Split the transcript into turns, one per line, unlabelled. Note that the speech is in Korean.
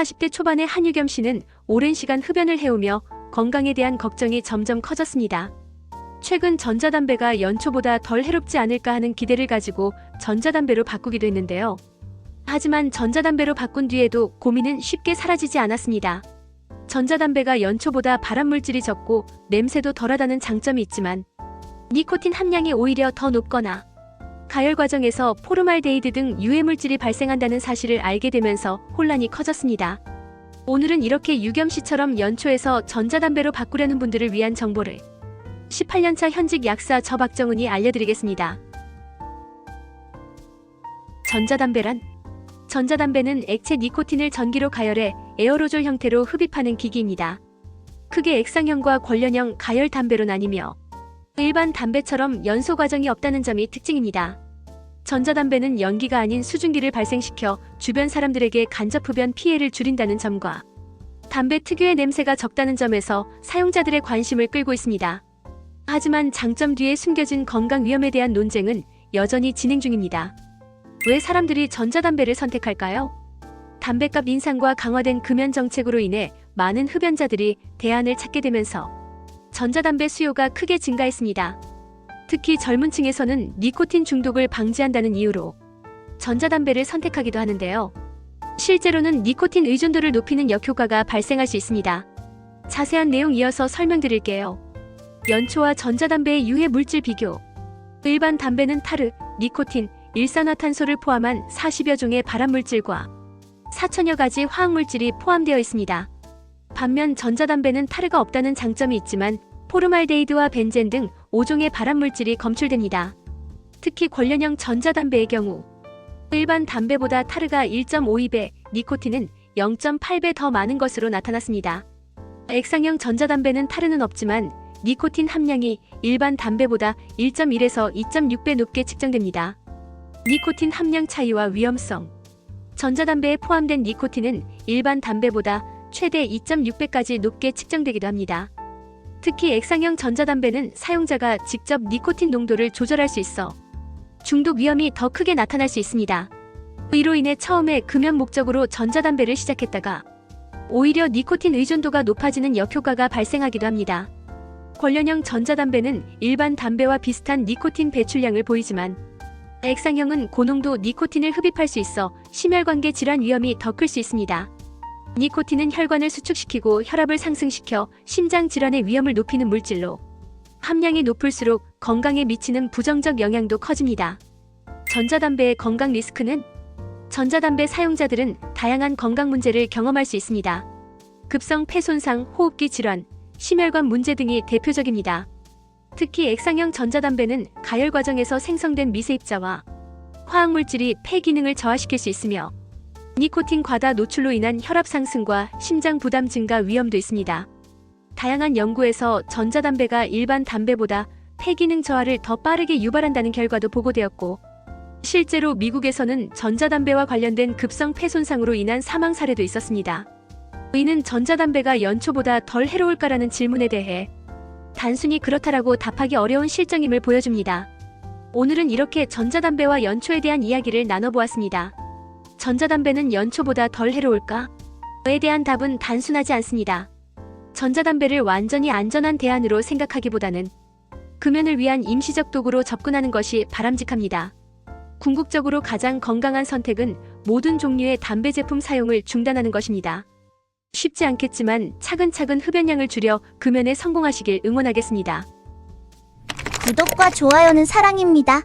40대 초반의 한유겸 씨는 오랜 시간 흡연을 해오며 건강에 대한 걱정이 점점 커졌습니다. 최근 전자담배가 연초보다 덜 해롭지 않을까 하는 기대를 가지고 전자담배로 바꾸기도 했는데요. 하지만 전자담배로 바꾼 뒤에도 고민은 쉽게 사라지지 않았습니다. 전자담배가 연초보다 발암물질이 적고 냄새도 덜하다는 장점이 있지만 니코틴 함량이 오히려 더 높거나 가열 과정에서 포르말데히드 등 유해물질이 발생한다는 사실을 알게 되면서 혼란이 커졌습니다. 오늘은 이렇게 유겸 씨처럼 연초에서 전자담배로 바꾸려는 분들을 위한 정보를 18년차 현직 약사 저 박정은이 알려드리겠습니다. 전자담배란? 전자담배는 액체 니코틴을 전기로 가열해 에어로졸 형태로 흡입하는 기기입니다. 크게 액상형과 권련형 가열 담배로 나뉘며 일반 담배처럼 연소 과정이 없다는 점이 특징입니다. 전자담배는 연기가 아닌 수증기를 발생시켜 주변 사람들에게 간접 흡연 피해를 줄인다는 점과 담배 특유의 냄새가 적다는 점에서 사용자들의 관심을 끌고 있습니다. 하지만 장점 뒤에 숨겨진 건강 위험에 대한 논쟁은 여전히 진행 중입니다. 왜 사람들이 전자담배를 선택할까요? 담배값 인상과 강화된 금연 정책으로 인해 많은 흡연자들이 대안을 찾게 되면서 전자담배 수요가 크게 증가했습니다. 특히 젊은 층에서는 니코틴 중독을 방지한다는 이유로 전자담배를 선택하기도 하는데요. 실제로는 니코틴 의존도를 높이는 역효과가 발생할 수 있습니다. 자세한 내용 이어서 설명드릴게요. 연초와 전자담배의 유해 물질 비교. 일반 담배는 타르, 니코틴, 일산화탄소를 포함한 40여 종의 발암물질과 4천여 가지 화학물질이 포함되어 있습니다. 반면 전자담배는 타르가 없다는 장점이 있지만 포르말데히드와 벤젠 등 5종의 발암물질이 검출됩니다. 특히 권련형 전자담배의 경우 일반 담배보다 타르가 1.52배, 니코틴은 0.8배 더 많은 것으로 나타났습니다. 액상형 전자담배는 타르는 없지만 니코틴 함량이 일반 담배보다 1.1에서 2.6배 높게 측정됩니다. 니코틴 함량 차이와 위험성. 전자담배에 포함된 니코틴은 일반 담배보다 최대 2.6배까지 높게 측정되기도 합니다. 특히 액상형 전자담배는 사용자가 직접 니코틴 농도를 조절할 수 있어 중독 위험이 더 크게 나타날 수 있습니다. 이로 인해 처음에 금연 목적으로 전자담배를 시작했다가 오히려 니코틴 의존도가 높아지는 역효과가 발생하기도 합니다. 권련형 전자담배는 일반 담배와 비슷한 니코틴 배출량을 보이지만 액상형은 고농도 니코틴을 흡입할 수 있어 심혈관계 질환 위험이 더 클 수 있습니다. 니코틴은 혈관을 수축시키고 혈압을 상승시켜 심장 질환의 위험을 높이는 물질로 함량이 높을수록 건강에 미치는 부정적 영향도 커집니다. 전자담배의 건강 리스크는? 전자담배 사용자들은 다양한 건강 문제를 경험할 수 있습니다. 급성 폐손상, 호흡기 질환, 심혈관 문제 등이 대표적입니다. 특히 액상형 전자담배는 가열 과정에서 생성된 미세입자와 화학물질이 폐 기능을 저하시킬 수 있으며 니코틴 과다 노출로 인한 혈압 상승과 심장 부담 증가 위험도 있습니다. 다양한 연구에서 전자담배가 일반 담배보다 폐 기능 저하를 더 빠르게 유발한다는 결과도 보고되었고 실제로 미국에서는 전자담배와 관련된 급성 폐 손상으로 인한 사망 사례도 있었습니다. 이는 전자담배가 연초보다 덜 해로울까라는 질문에 대해 단순히 그렇다라고 답하기 어려운 실정임을 보여줍니다. 오늘은 이렇게 전자담배와 연초에 대한 이야기를 나눠보았습니다. 전자담배는 연초보다 덜 해로울까? 에 대한 답은 단순하지 않습니다. 전자담배를 완전히 안전한 대안으로 생각하기보다는 금연을 위한 임시적 도구로 접근하는 것이 바람직합니다. 궁극적으로 가장 건강한 선택은 모든 종류의 담배 제품 사용을 중단하는 것입니다. 쉽지 않겠지만 차근차근 흡연량을 줄여 금연에 성공하시길 응원하겠습니다.
구독과 좋아요는 사랑입니다.